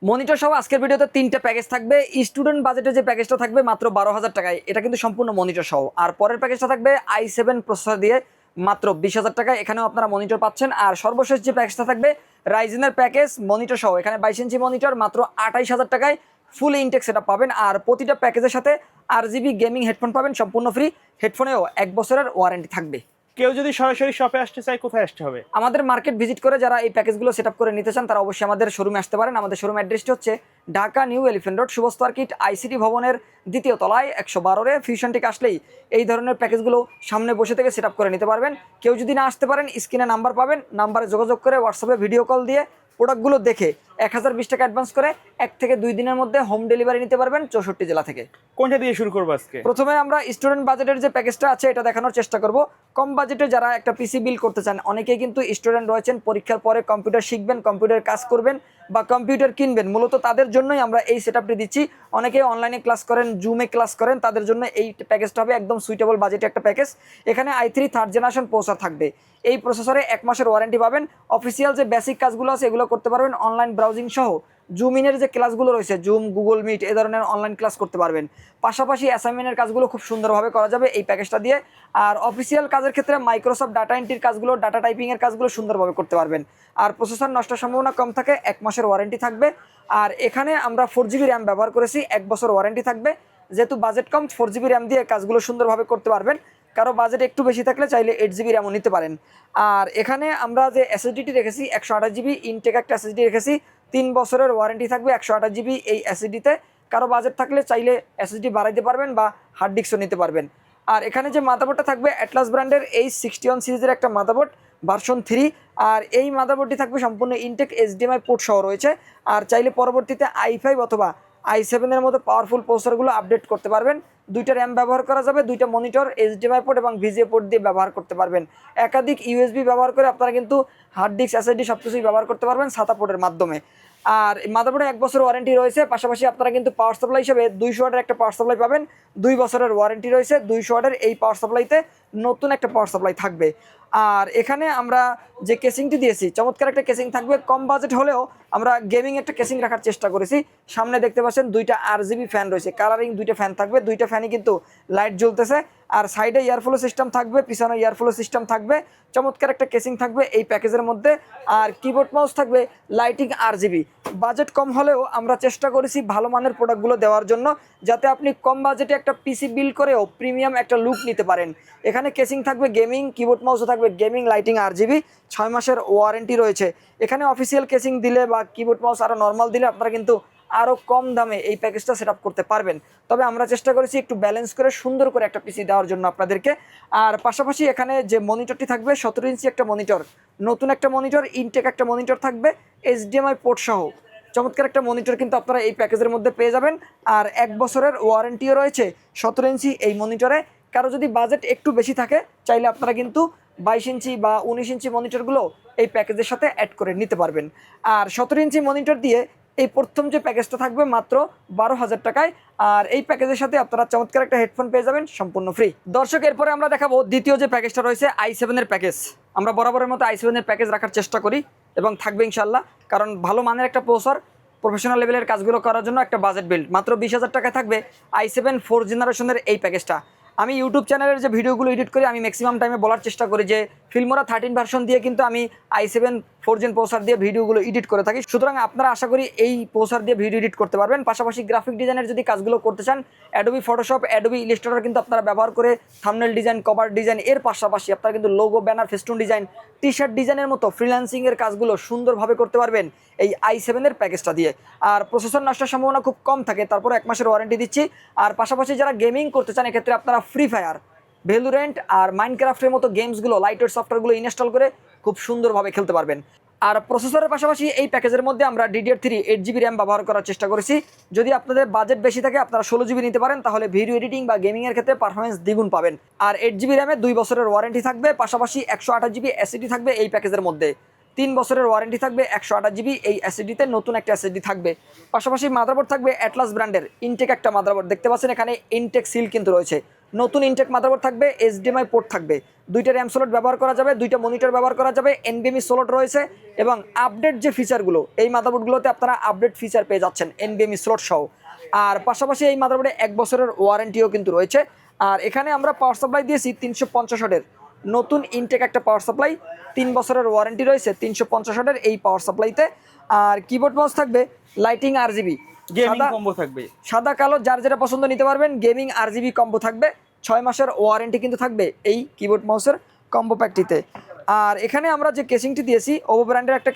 Monitor সহ আজকের ভিডিওতে 3টা প্যাকেজ থাকবে। স্টুডেন্ট বাজেটে যে প্যাকেজটা থাকবে মাত্র 12,000 টাকায়, এটা কিন্তু সম্পূর্ণ মনিটর সহ। আর পরের প্যাকেজটা থাকবে i7 প্রসেসর দিয়ে মাত্র 20,000 টাকায়, এখানেও আপনারা মনিটর পাচ্ছেন। আর সর্বশেষ যে প্যাকেজটা থাকবে রাইজেনের প্যাকেজ মনিটর সহ, এখানে 22 ইঞ্চি মনিটর মাত্র 28,000 টাকায় ফুল ইনটেক সেটআপ পাবেন। আর প্রতিটা প্যাকেজের সাথে RGB গেমিং হেডফোন পাবেন সম্পূর্ণ ফ্রি। হেডফোনেও 1 বছরের ওয়ারেন্টি থাকবে। কেউ যদি সরাসরি শপে আসতে চায় কোথায় আসতে হবে? আমাদের মার্কেট ভিজিট করে যারা এই প্যাকেজগুলো সেট আপ করে নিতে চান তারা অবশ্যই আমাদের শোরুমে আসতে পারেন। আমাদের শোরুম অ্যাড্রেসটি হচ্ছে ঢাকা নিউ এলিফ্যান্ট রোড, শুভ সার্কিট আইসিটি ভবনের 2য় তলায় 112-এ। ফিউশন টেক আসলেই এই ধরনের প্যাকেজগুলো সামনে বসে থেকে সেট আপ করে নিতে পারবেন। কেউ যদি না আসতে পারেন স্ক্রিনে নাম্বার পাবেন, নাম্বারে যোগাযোগ করে হোয়াটসঅ্যাপে ভিডিও কল দিয়ে প্রোডাক্টগুলো দেখে 1020 টাকা অ্যাডভান্স করে 1 থেকে 2 দিনের মধ্যে হোম ডেলিভারি নিতে পারবেন 64 জেলা থেকে। কোনটা দিয়ে শুরু করবো আজকে? প্রথমে আমরা স্টুডেন্ট বাজেটের যে প্যাকেজটা আছে এটা দেখানোর চেষ্টা করব। কম বাজেটে যারা একটা পিসি বিল করতে চান, অনেকেই কিন্তু স্টুডেন্ট রয়েছেন, পরীক্ষার পরে কম্পিউটার শিখবেন, কম্পিউটার কাজ করবেন বা কম্পিউটার কিনবেন, মূলত তাদের জন্যই আমরা এই সেটআপটি দিচ্ছি। অনেকেই অনলাইনে ক্লাস করেন, জুমে ক্লাস করেন, তাদের জন্য এই প্যাকেজটা হবে একদম সুইটেবল বাজেটে একটা প্যাকেজ। এখানে i3 থার্ড জেনারেশন প্রসেসর থাকবে। এই প্রসেসরে 1 মাসের ওয়ারেন্টি পাবেন। অফিসিয়াল যে বেসিক কাজগুলো আছে এগুলো করতে পারবেন, অনলাইন ব্রাউজিং সহ জুম ইনের যে ক্লাসগুলো রয়েছে, জুম, গুগল মিট, এ ধরনের অনলাইন ক্লাস করতে পারবেন। পাশাপাশি অ্যাসাইনমেন্টের কাজগুলো খুব সুন্দরভাবে করা যাবে এই প্যাকেজটা দিয়ে। আর অফিসিয়াল কাজের ক্ষেত্রে মাইক্রোসফট ডাটা এন্ট্রির কাজগুলো, ডাটা টাইপিংয়ের কাজগুলো সুন্দরভাবে করতে পারবেন। আর প্রসেসর নষ্টের সম্ভাবনা কম থাকে, 1 মাসের ওয়ারেন্টি থাকবে। আর এখানে আমরা 4GB র্যাম ব্যবহার করেছি, 1 বছর ওয়ারেন্টি থাকবে। যেহেতু বাজেট কম, 4GB র্যাম দিয়ে কাজগুলো সুন্দরভাবে করতে পারবেন। কারো বাজেট একটু বেশি থাকলে চাইলে 8GB র্যামও নিতে পারেন। আর এখানে আমরা যে এসএসডিটি রেখেছি 128GB ইনটেক একটা এসএসডি রেখেছি, 3 বছরের ওয়ারেন্টি থাকবে 128GB এই এসএসডিতে। কারো বাজেট থাকলে চাইলে এসএসডি বাড়াইতে পারবেন বা হার্ড ডিস্কও নিতে পারবেন। আর এখানে যে মাদারবোর্ডটা থাকবে অ্যাটলাস ব্র্যান্ডের H61 সিরিজের একটা মাদারবোর্ড ভার্সন 3। আর এই মাদারবোর্ডটি থাকবে সম্পূর্ণ ইনটেক HDMI পোর্ট সহ রয়েছে। আর চাইলে পরবর্তীতে i5 অথবা i7 এর মতো পাওয়ারফুল প্রসেসরগুলো আপডেট করতে পারবেন। 2টা র্যাম ব্যবহার করা যাবে, 2টা মনিটর, HDMI পোর্ট এবং VGA পোর্ট দিয়ে ব্যবহার করতে পারবেন। একাধিক USB ব্যবহার করে আপনারা কিন্তু হার্ড ডিস্ক, SSD সব কিছুই ব্যবহার করতে পারবেন SATA পোর্টের মাধ্যমে। আর মাদারবোর্ডে 1 বছর ওয়ারেন্টি রয়েছে। পাশাপাশি আপনারা কিন্তু পাওয়ার সাপ্লাই হিসেবে 200 ওয়াটের একটা পাওয়ার সাপ্লাই পাবেন। 2 বছরের ওয়ারেন্টি রয়েছে 200 ওয়াটের এই পাওয়ার সাপ্লাইতে, নতুন একটা পাওয়ার সাপ্লাই থাকবে। আর এখানে আমরা যে কেসিংটি দিয়েছি চমৎকার একটা কেসিং থাকবে। কম বাজেট হলেও আমরা গেমিং একটা কেসিং রাখার চেষ্টা করেছি। সামনে দেখতে পাচ্ছেন 2টা RGB ফ্যান রয়েছে, কালারিং 2টা ফ্যান থাকবে, 2টা ফ্যানই কিন্তু লাইট জ্বলতেছে। আর সাইডে এয়ারফ্লো সিস্টেম থাকবে, পিছনে এয়ারফ্লো সিস্টেম থাকবে। চমৎকার একটা কেসিং থাকবে এই প্যাকেজের মধ্যে। আর কিবোর্ড মাউস থাকবে লাইটিং RGB। বাজেট কম হলেও আমরা চেষ্টা করেছি ভালো মানের প্রোডাক্টগুলো দেওয়ার জন্য, যাতে আপনি কম বাজেটে একটা পিসি বিল করেও প্রিমিয়াম একটা লুক নিতে পারেন। এখানে কেসিং থাকবে গেমিং, কিবোর্ড মাউসও থাকবে গেমিং, লাইটিং RGB, 6 মাসের ওয়ারেন্টি রয়েছে। এখানে অফিসিয়াল কেসিং দিলে বা কিবোর্ড মাউস আরও নর্মাল দিলে আপনারা কিন্তু আরও কম দামে এই প্যাকেজটা সেট আপ করতে পারবেন। তবে আমরা চেষ্টা করেছি একটু ব্যালেন্স করে সুন্দর করে একটা পিসি দেওয়ার জন্য আপনাদেরকে। আর পাশাপাশি এখানে যে মনিটরটি থাকবে 17 ইঞ্চি একটা মনিটর, নতুন একটা মনিটর, ইনটেক একটা মনিটর থাকবে HDMI পোর্ট সহ। চমৎকার একটা মনিটর কিন্তু আপনারা এই প্যাকেজের মধ্যে পেয়ে যাবেন। আর 1 বছরের ওয়ারেন্টিও রয়েছে 17 ইঞ্চি এই মনিটরে। কারো যদি বাজেট একটু বেশি থাকে চাইলে আপনারা কিন্তু 22 ইঞ্চি বা 19 ইঞ্চি মনিটরগুলো এই প্যাকেজের সাথে অ্যাড করে নিতে পারবেন। আর 17 ইঞ্চি মনিটর দিয়ে এই প্রথম যে প্যাকেজটা থাকবে মাত্র 12,000 টাকায়। আর এই প্যাকেজের সাথে আপনারা চমৎকার একটা হেডফোন পেয়ে যাবেন সম্পূর্ণ ফ্রি। দর্শক, এরপরে আমরা দেখাবো দ্বিতীয় যে প্যাকেজটা রয়েছে i7 এর প্যাকেজ। আমরা বরাবরের মতো i7 এর প্যাকেজ রাখার চেষ্টা করি এবং থাকবে ইনশাল্লাহ, কারণ ভালো মানের একটা প্রসেসর, প্রফেশনাল লেভেলের কাজগুলো করার জন্য একটা বাজেট বিল্ড। মাত্র 20,000 টাকায় থাকবে i7 4 জেনারেশনের এই প্যাকেজটা। আমি ইউটিউব চ্যানেলের যে ভিডিওগুলো এডিট করি আমি ম্যাক্সিমাম টাইমে বলার চেষ্টা করি যে ফিল্মোরা 13 ভার্সন দিয়ে কিন্তু আমি i7 4 জেন প্রসেসর দিয়ে ভিডিওগুলো এডিট করে থাকি। সুতরাং আপনারা আশা করি এই প্রসেসর দিয়ে ভিডিও এডিট করতে পারবেন। পাশাপাশি গ্রাফিক ডিজাইনের যদি কাজগুলো করতে চান অ্যাডোবি ফটোশপ, অ্যাডোবি ইলাস্ট্রেটর কিন্তু আপনারা ব্যবহার করে থাম্বনেল ডিজাইন, কভার ডিজাইন, এর পাশাপাশি আপনারা কিন্তু logo, banner, festoon design, T shirt ডিজাইনের মতো ফ্রিল্যান্সিংয়ের কাজগুলো সুন্দরভাবে করতে পারবেন এই i7 এর প্যাকেজটা দিয়ে। আর প্রসেসর নষ্টের সম্ভাবনা খুব কম থাকে, তারপরে 1 মাসের ওয়ারেন্টি দিচ্ছি। আর পাশাপাশি যারা গেমিং করতে চান এক্ষেত্রে আপনারা ফ্রি ফায়ার, ভ্যালোরেন্ট আর মাইনক্রাফটের মতো গেমসগুলো লাইটওয়েট সফটওয়্যারগুলো ইনস্টল করে খুব সুন্দরভাবে খেলতে পারবেন। আর প্রসেসরের পাশাপাশি এই প্যাকেজের মধ্যে আমরা DDR3 8GB র্যাম ব্যবহার করার চেষ্টা করেছি। যদি আপনাদের বাজেট বেশি থাকে আপনারা 16GB নিতে পারেন, তাহলে ভিডিও এডিটিং বা গেমিংয়ের ক্ষেত্রে পারফরমেন্স দ্বিগুণ পাবেন। আর 8GB র্যামে 2 বছরের ওয়ারেন্টি থাকবে। পাশাপাশি 128GB এসএসডি থাকবে এই প্যাকেজের মধ্যে, 3 বছরের ওয়ারেন্টি থাকবে। 128GB এই এসএসডিতে নতুন একটা এসএসডি থাকবে। পাশাপাশি মাদারবোর্ড থাকবে অ্যাটলাস ব্র্যান্ডের ইনটেক একটা মাদারবোর্ড, দেখতে পাচ্ছেন এখানে ইনটেক সিল কিন্তু রয়েছে। নতুন ইনটেক মাদারবোর্ড থাকবে, HDMI পোর্ট থাকবে, দুইটা র্যাম স্লট ব্যবহার করা যাবে, দুইটা মনিটর ব্যবহার করা যাবে, NVMe স্লট রয়েছে এবং আপডেট যে ফিচারগুলো এই মাদারবোর্ডগুলোতে আপনারা আপডেট ফিচার পেয়ে যাচ্ছেন NVMe স্লট সহ। আর পাশাপাশি এই মাদারবোর্ডে 1 বছরের ওয়ারেন্টিও কিন্তু রয়েছে। আর এখানে আমরা পাওয়ার সাপ্লাই দিয়েছি 350 ওয়াটের নতুন ইনটেক একটা পাওয়ার সাপ্লাই, 3 বছরের ওয়ারেন্টি রয়েছে 350 ওয়াটের এই পাওয়ার সাপ্লাইতে। আর কিবোর্ড মাউস থাকবে লাইটিং RGB, গেমিং কম্বো থাকবে, সাদা কালো যার যেটা পছন্দ নিতে পারবেন। গেমিং RGB কম্বো থাকবে, 6 মাসের ওয়ারেন্টি কিন্তু থাকবে এই কিবোর্ড মাউসের কম্বো প্যাকটিতে। আর এখানে আমরা যে কেসিংটি দিয়েছি ওভো ব্র্যান্ডের একটা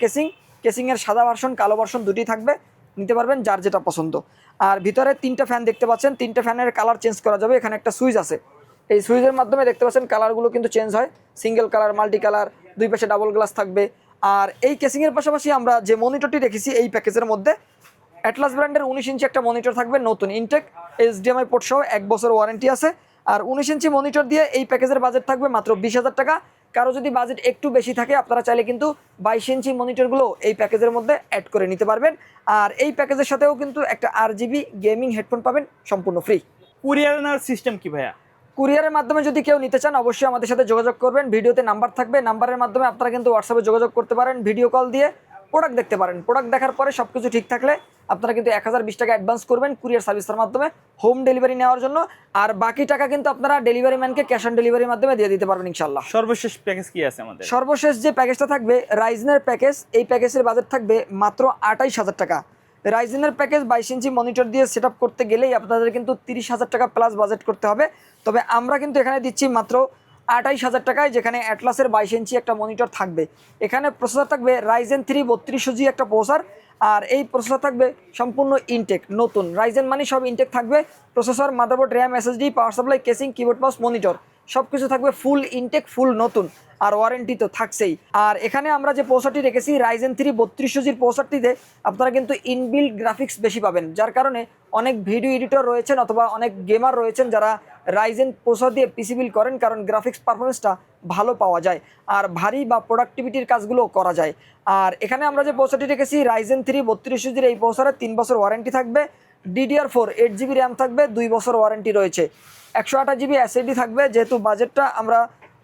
কেসিংয়ের সাদা ভার্সন কালো ভার্সন দুটি থাকবে, নিতে পারবেন যার যেটা পছন্দ। আর ভিতরে 3টা ফ্যান দেখতে পাচ্ছেন, 3টা ফ্যানের কালার চেঞ্জ করা যাবে। এখানে একটা সুইচ আছে, এই সুইচের মাধ্যমে দেখতে পাচ্ছেন কালারগুলো কিন্তু চেঞ্জ হয়, সিঙ্গেল কালার, মাল্টি কালার, দুই পাশে ডাবল গ্লাস থাকবে। আর এই কেসিংয়ের পাশাপাশি আমরা যে মনিটরটি রেখেছি এই প্যাকেজের মধ্যে অ্যাটলাস ব্র্যান্ডের 19 ইঞ্চি একটা মনিটর থাকবে, নতুন ইনটেক, HDMI পোর্ট সহ 1 বছর ওয়ারেন্টি আছে। আর 19 ইঞ্চি মনিটর দিয়ে এই প্যাকেজের বাজেট থাকবে মাত্র 20,000 টাকা। কারো যদি বাজেট একটু বেশি থাকে আপনারা চাইলে কিন্তু 22 ইঞ্চি মনিটরগুলো এই প্যাকেজের মধ্যে অ্যাড করে নিতে পারবেন। আর এই প্যাকেজের সাথেও কিন্তু একটা RGB গেমিং হেডফোন পাবেন সম্পূর্ণ ফ্রি। কুরিয়ার নেওয়ার সিস্টেম কি ভাইয়া? কুরিয়ারের মাধ্যমে যদি কেউ নিতে চান অবশ্যই আমাদের সাথে যোগাযোগ করবেন, ভিডিওতে নাম্বার থাকবে, নাম্বারের মাধ্যমে আপনারা কিন্তু হোয়াটসঅ্যাপে যোগাযোগ করতে পারেন, ভিডিও কল দিয়ে প্রোডাক্ট দেখতে পারেন। প্রোডাক্ট দেখার পরে সব কিছু ঠিক থাকলে আপনারা কিন্তু 1020 টাকা অ্যাডভান্স করবেন কুরিয়ার সার্ভিসের মাধ্যমে হোম ডেলিভারি নেওয়ার জন্য। আর বাকি টাকা কিন্তু আপনারা ডেলিভারি ম্যানকে ক্যাশ অন ডেলিভারির মাধ্যমে দিয়ে দিতে পারবেন ইনশাল্লাহ। সর্বশেষ প্যাকেজ কি আছে আমাদের? সর্বশেষ যে প্যাকেজটা থাকবে রাইজেনের প্যাকেজ, এই প্যাকেজের বাজেট থাকবে মাত্র 28,000 টাকা। রাইজেনের প্যাকেজ 22 ইঞ্চি মনিটর দিয়ে সেট আপ করতে গেলেই আপনাদের কিন্তু 30,000 টাকা প্লাস বাজেট করতে হবে। তবে আমরা কিন্তু এখানে দিচ্ছি মাত্র 28,000 টাকায়, যেখানে অ্যাটলাসের 22 ইঞ্চি একটা মনিটর থাকবে। এখানে প্রসেসর থাকবে রাইজেন 3 3200G একটা প্রসেসর। আর এই প্রসেসর থাকবে সম্পূর্ণ ইনটেক নতুন, রাইজেন মানে সব ইনটেক থাকবে, processor, motherboard, RAM, SSD, power supply, casing, keyboard mouse, monitor সব কিছু থাকবে ফুল ইনটেক, ফুল নতুন, আর ওয়ারেন্টি তো থাকছেই। আর এখানে আমরা যে প্রসেসরটি রেখেছি রাইজেন 3 3200G প্রসেসরটিতে আপনারা কিন্তু ইনবিল্ট গ্রাফিক্স বেশি পাবেন, যার কারণে অনেক ভিডিও এডিটর রয়েছেন অথবা অনেক গেমার রয়েছেন যারা রাইজেন প্রসেসর দিয়ে পিসি বিল্ড করেন, কারণ গ্রাফিক্স পারফরমেন্সটা ভালো পাওয়া যায় আর ভারী বা প্রোডাক্টিভিটির কাজগুলো করা যায়। আর এখানে আমরা যে প্রসেসরটি রেখেছি রাইজেন 3 3200G এই প্রসেসরে 3 বছর ওয়ারেন্টি থাকবে, DDR4 8GB র্যাম থাকবে, 2 বছর ওয়ারেন্টি রয়েছে, 128GB SSD থাকবে। যেহেতু বাজেটটা আমরা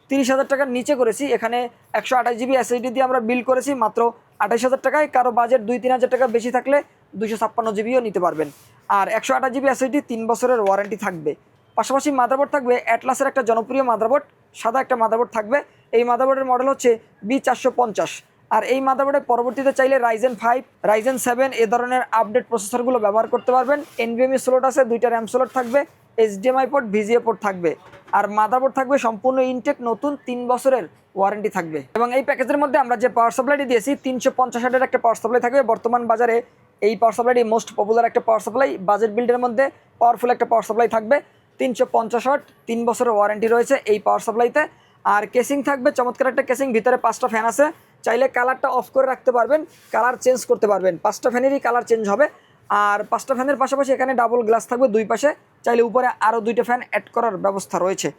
30,000 টাকার নিচে করেছি, এখানে 128GB SSD দিয়ে আমরা বিল করেছি মাত্র 28,000 টাকায়। কারো বাজেট 2-3,000 টাকা বেশি থাকলে 256GBও নিতে পারবেন। আর 128GB SSD 3 বছরের ওয়ারেন্টি থাকবে। পাশাপাশি মাদারবোর্ড থাকবে অ্যাটলাসের একটা জনপ্রিয় মাদারবোর্ড, সাদা একটা মাদারবোর্ড থাকবে। এই মাদারবোর্ডের মডেল হচ্ছে B450। আর এই মাদারবোর্ডে পরবর্তীতে চাইলে রাইজেন 5, রাইজেন 7 এ ধরনের আপডেট প্রসেসরগুলো ব্যবহার করতে পারবেন। NVMe স্লট আছে, 2টা র্যাম স্লট থাকবে, HDMI পোর্ট, VGA পোর্ট থাকবে। আর মাদারবোর্ড থাকবে সম্পূর্ণ ইনটেক নতুন, 3 বছরের ওয়ারেন্টি থাকবে। এবং এই প্যাকেজের মধ্যে আমরা যে পাওয়ার সাপ্লাইটি দিয়েছি 350 ওয়াটের একটা পাওয়ার সাপ্লাই থাকবে। বর্তমান বাজারে এই পাওয়ার সাপ্লাইটি মোস্ট পপুলার একটা পাওয়ার সাপ্লাই, বাজেট বিল্ডের মধ্যে পাওয়ারফুল একটা পাওয়ার সাপ্লাই থাকবে। 350 ওয়াট, 3 বছরের ওয়ারেন্টি রয়েছে এই পাওয়ার সাপ্লাইতে। আর কেসিং থাকবে চমৎকার একটা কেসিং, ভিতরে 5টা ফ্যান আছে, চাইলে কালারটা অফ করে রাখতে পারবেন, কালার চেঞ্জ করতে পারবেন, 5টা ফ্যানেরই কালার চেঞ্জ হবে। আর 5টা ফ্যানের পাশাপাশি এখানে ডাবল গ্লাস থাকবে দুই পাশে, চাইলে উপরে আরও 2টা ফ্যান অ্যাড করার ব্যবস্থা রয়েছে।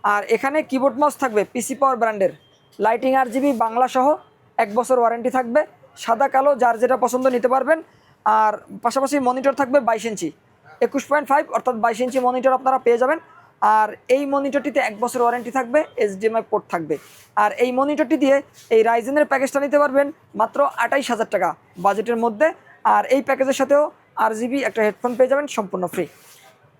আর এখানে কিবোর্ড মাউস থাকবে পিসি পাওয়ার ব্র্যান্ডের, লাইটিং RGB বাংলা সহ, 1 বছর ওয়ারেন্টি থাকবে, সাদা কালো যার যেটা পছন্দ নিতে পারবেন। আর পাশাপাশি মনিটর থাকবে 22 ইঞ্চি 21.5 অর্থাৎ 22 ইঞ্চি মনিটর আপনারা পেয়ে যাবেন। আর এই মনিটরটিতে 1 বছর ওয়ারেন্টি থাকবে, HDMI পোর্ট থাকবে। আর এই মনিটরটি দিয়ে এই রাইজেনের প্যাকেজটা নিতে পারবেন মাত্র 28,000 টাকা বাজেটের মধ্যে। আর এই প্যাকেজের সাথেও RGB একটা হেডফোন পেয়ে যাবেন সম্পূর্ণ ফ্রি।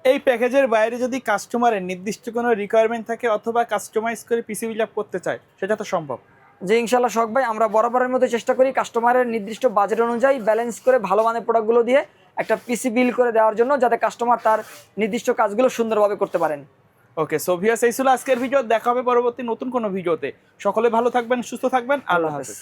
এই প্যাকেজের বাইরে যদি কাস্টমারের নির্দিষ্ট কোনো রিকোয়ারমেন্ট থাকে অথবা কাস্টমাইজ করে পিসি বিল্ড আপ করতে চায়, সেটা তো সম্ভব? যে ইনশাল্লাহ শখ ভাই, আমরা বরাবরের মতো চেষ্টা করি কাস্টমারের নির্দিষ্ট বাজেট অনুযায়ী ব্যালেন্স করে ভালো মানের প্রোডাক্টগুলো দিয়ে একটা পিসি বিল করে দেওয়ার জন্য, যাতে কাস্টমার তার নির্দিষ্ট কাজগুলো সুন্দরভাবে করতে পারেন। ওকে, সো ভিউয়ার্স, এই ছিল আজকের ভিডিও। দেখা হবে পরবর্তী নতুন কোনো ভিডিওতে। সকলে ভালো থাকবেন, সুস্থ থাকবেন, আল্লাহ হাফেজ।